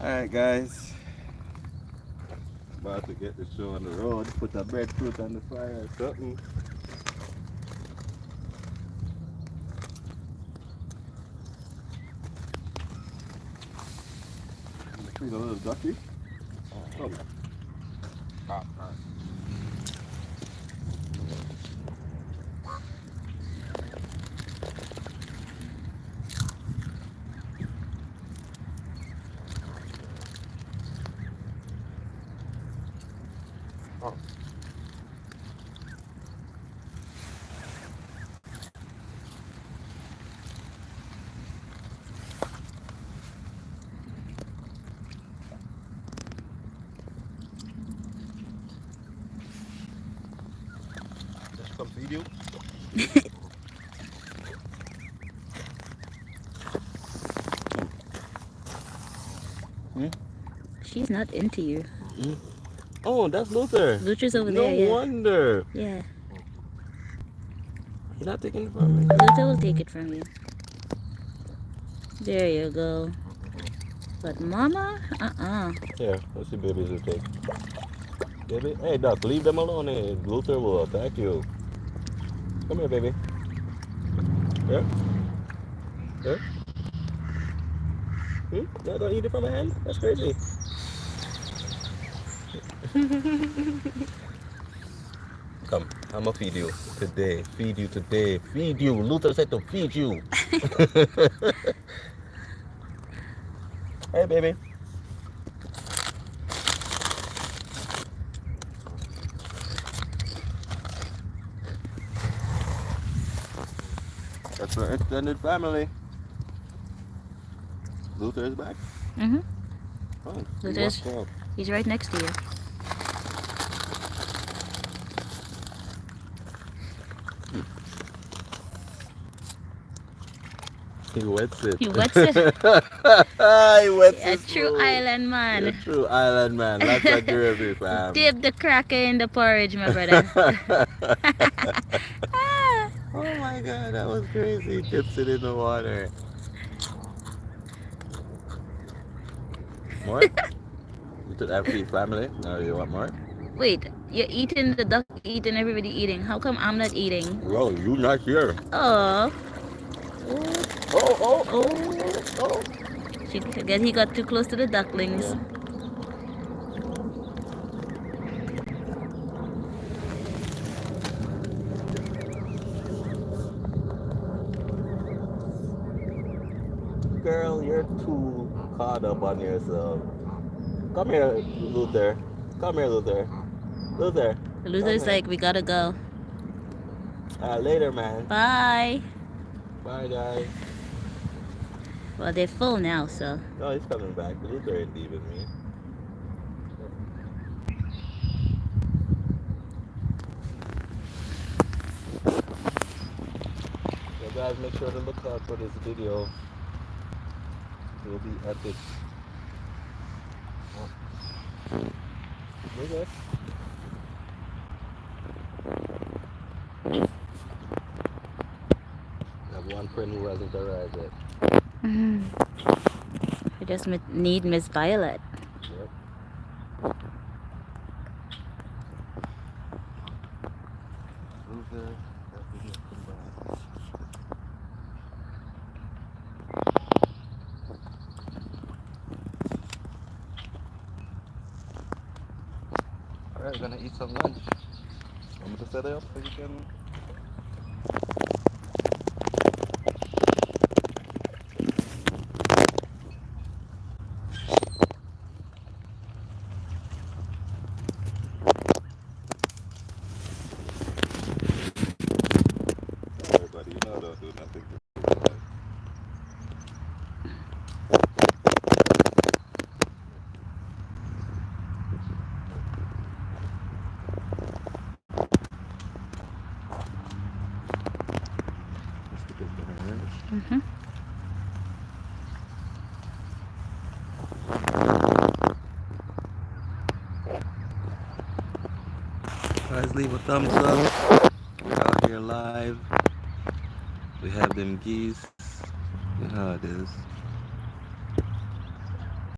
Alright guys, about to get the show on the road, put a breadfruit on the fire or something. Feel a little dirty. Oh. Just come feed you. She's not into you. Oh, that's Luther. Luther's over there, yeah. No wonder. Yeah. You're not taking it from me. Luther will take it from you. There you go. But Mama? Here, let's see babies will take. Baby? Hey, Duck, leave them alone. Hey, Luther will attack you. Come here, baby. Here? Here? No, don't eat it from my hand? That's crazy. Come, I'ma feed you today. Feed you today. Feed you. Luther said to feed you. Hey, baby. That's our extended family. Luther is back? Mm-hmm. Oh, Luther's, he's right next to you. He wets it. He wets it. He wets A his true food. island man. A true island man. Lots of gravy, fam. Dip the cracker in the porridge, my brother. Oh my god, that was crazy. Dips it in the water. More? You took that for your family? No, you want more? Wait, you're eating, the duck eating, everybody eating. How come I'm not eating? Bro, you not here. Oh. Oh. Again, he got too close to the ducklings. Yeah. Girl, you're too caught up on yourself. Come here, Luther. Come here, Luther. Luther. Luther's like, we gotta go. Later, man. Bye. Bye, guys. Well, they're full now, so. No, he's coming back. Luther ain't leaving me. So guys, make sure to look out for this video. It will be epic. Look at I have one friend who hasn't arrived yet. We just need Miss Violet. Yep. Luther, that didn't come back. Alright, we're gonna eat some lunch. I'm gonna set it up so you can. Everybody, you know, don't do nothing. Mm-hmm. Guys, leave a thumbs up. We're out here live. We have them geese. You know how it is.